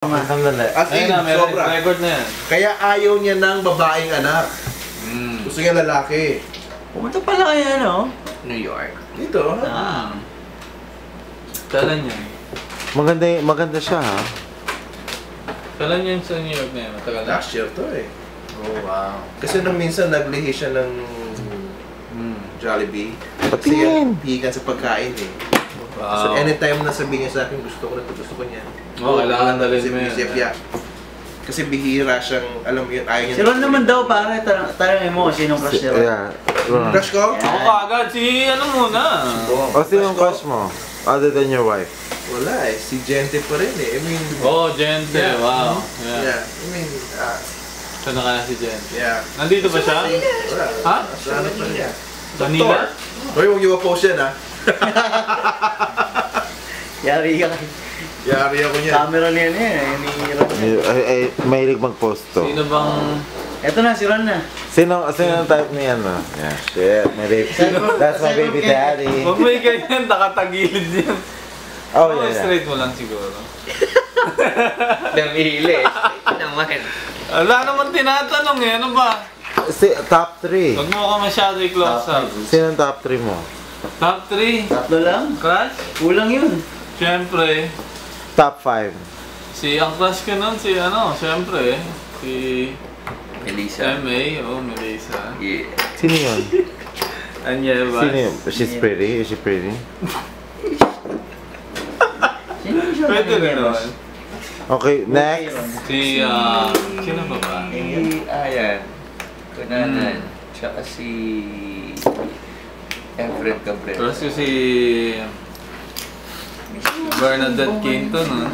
Sandali. As in, sobra. Record na yan. Kaya ayaw niya ng babaeng anak. Gusto niya lalaki. Pumunta pala kayo, ano? New York. Dito. Kailan yan? Maganda siya, ha? Kailan yan sa New York na yan? Matagal na? Last year to eh. Oh, wow. Kasi nung minsan naglihi siya ng Jollibee. Kasi Patingin. hihigan sa pagkain eh. So Wow. anytime na sabihin niya sa akin, gusto ko na ito, gusto ko niya. Oh, kailangan dalhin mo yan. Kasi bihira siyang, alam mo yun, ayaw niya. Si Ron naman daw, pare. Tanongin mo kung sinong crush ni Ron. Yeah. Ron. Crush ko? Ako kaagad, si ano muna. O sino yung crush mo? Other than your wife? Wala eh. Si Gente pa rin eh. I mean, Oh, Gente, Yeah. wow. yeah. Yeah. I mean, Saan na kaya si Gente? yeah. Nandito ba siya? Wala. Ha? Sa ano pa rin. Manila? Hoy, huwag yung post yan ha. Yari ka. Yari ako niyan. Camera niya ni Ron. Mahilig mag-post to. Sino bang... Eto na, si Ron na. Sino ang type niya, no? Yeah, shit. My baby. That's my baby daddy. Huwag mo ganyan, nakatagilid yan. Oh, yeah, yeah. Straight mo lang siguro. Damili. Naman. Wala naman tinatanong eh, ano ba? Top 3. Huwag mo ka masyado i-close up. Sino ang top 3 mo? Top 3. Tatlo lang. Crush? Kulang yun. Siyempre. Top 5. Ang crush ko nun, si ano, siyempre. Si... Melissa. M.A. Oh, Melissa. Yeah. Sino yun? Anyevas. Sino yun? She's pretty? Is she pretty? Pwede rin naman. Okay, next. Si, sino ba ba? Ayan. Kunanan. Tsaka si... Efren Cabrera. Crush ko si... Bernadette Quinto, no?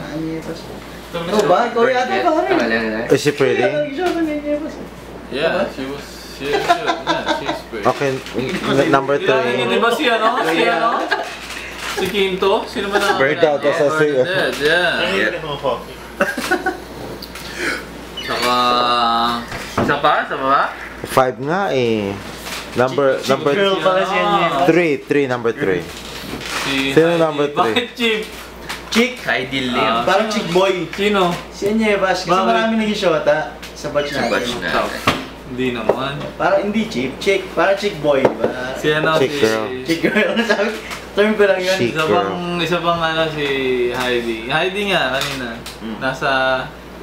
Oh, ba? Ikaw yata pare. Is she pretty? Yeah, she's pretty. Okay, number Kilala niyo, di 3. ba si ano? Si ano? Si Quinto? Sino ba na? Bernadette, that's a si- Bernadette, yeah. Saka... Isa pa? Isa pa ba? 5 nga eh. Number Girl pala siya niya. 3, number 3. Si Sino Heidi. number three? Bakit Chip? Chick. Heidi Lim. Parang chick boy. Sino? Si Anyevas. Kasi Bakit? marami naging shota sa batch natin. Hindi naman. Parang hindi chick. Chick. Parang chick boy. Diba? Si ano? Chick Si... girl. Chick girl. Sabi, term ko lang yun. Chick. Isa pang ano si Heidi. Heidi nga kanina. Nasa...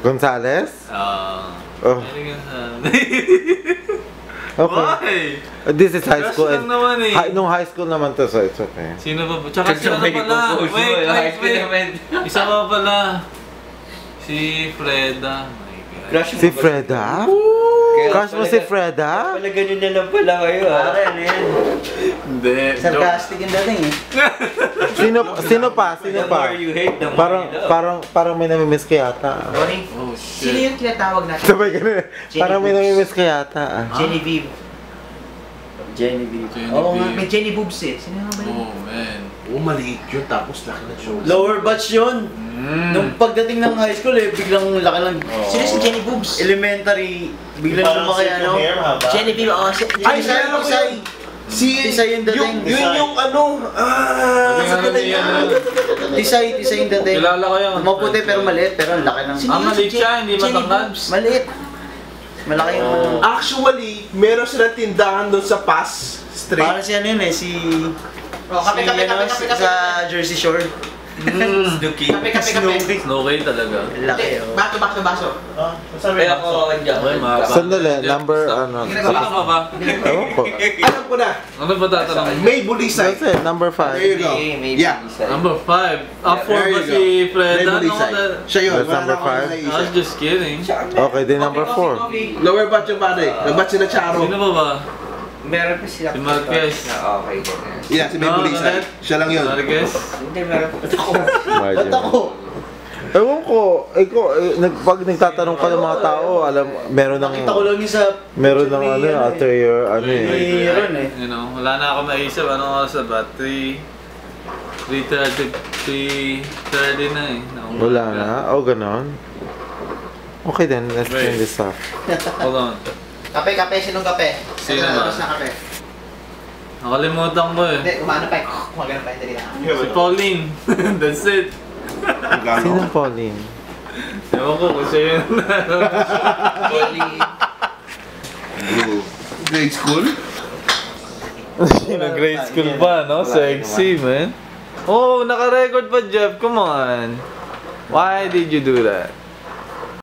Gonzales? Oh. Heidi Gonzales. Okay. Why? This is high Crush school. lang naman eh. Nung high school naman to, so it's okay. Sino ba? Tsaka si ano pala? Wait. Isa pa pala. Si Freda. Oh my God. Crush Si Freda? Crush mo si Freda? Pala ganyan na lang pala kayo. Pare, ano yan? Hindi. Sarcastic yung dating eh. Sino pa? The more you hate, the more you love. Parang may namimiss ka yata. Ronnie, Oh sino shit. yung tinatawag natin? Sabay ganun. Parang may namimiss ka yata. Genevieve. Genevieve. Oo nga, may Jenny Boobs eh. Sino nga ba yun? Oh man. Maliit yun, tapos laki ng show. Lower batch yun. Nung pagdating ng high school eh, biglang laki ng... Sino si Jenny Boobs? Elementary, biglang lumaki ano. Genevieve, oo. Ay, siya ako Tisay. Si... Tisay yung dating. Yun yung ano... Sabi nga ni ano. Tisay yung dating. Kilala ko yun. Maputi pero maliit, pero ang laki ng... Maliit siya, hindi Jenny matangkad. Boobs. Maliit. Malaki yung ano. Actually, meron silang tindahan doon sa Pass Street. Parang si ano yun eh, si... Oh, kape, kape, ano, kape, kape, sa Jersey Shore. Snooki. Kape, kape, kape. Snoway talaga. Laki Hindi, oh. baso. Kaya ako kandiyan. Sandali, number ano? Sino pa ba? Ewan ko. Alam ko na, Ano ba tatanong? May Bulisay. That's it, number There 5. you go. Yeah. Number 5. Up 4 There ba you si go. Freda? May No, Bulisay. Siya yun. That's wala number na akong five. I naisip. was just kidding. Okay, then number 4. Lower batch yung pare. Yung batch na Charo. Sino ba ba? Meron pa sila. Si Marquez. Okay, ganun. Yeah, si May No, Bulisay. Donette. Siya lang yun. Marquez. Hindi, meron pa. Ba't ako? Ewan ko, pag nagtatanong ka ng mga tao, alam, meron ng, Nakita ko lang yung sa... meron ng ano, after your, ano eh. Meron eh. You know, wala na ako maisip. Ano oras na ba? 3:30 na eh. Wala na? O, ganon. Okay then, let's turn this off. Hold on. Kape, kape. Sinong kape? Sino Ito, ba? tapos na kape. Nakalimutan ko eh. Hindi, umano pa eh. Kumagano pa. Dali na. Si Pauline. That's it. Sino Pauline? Ewan ko kung siya yun. Grade school? Grade school pa, no? Sexy, man. Oh, naka-record pa, Jeff. Come on. Why did you do that?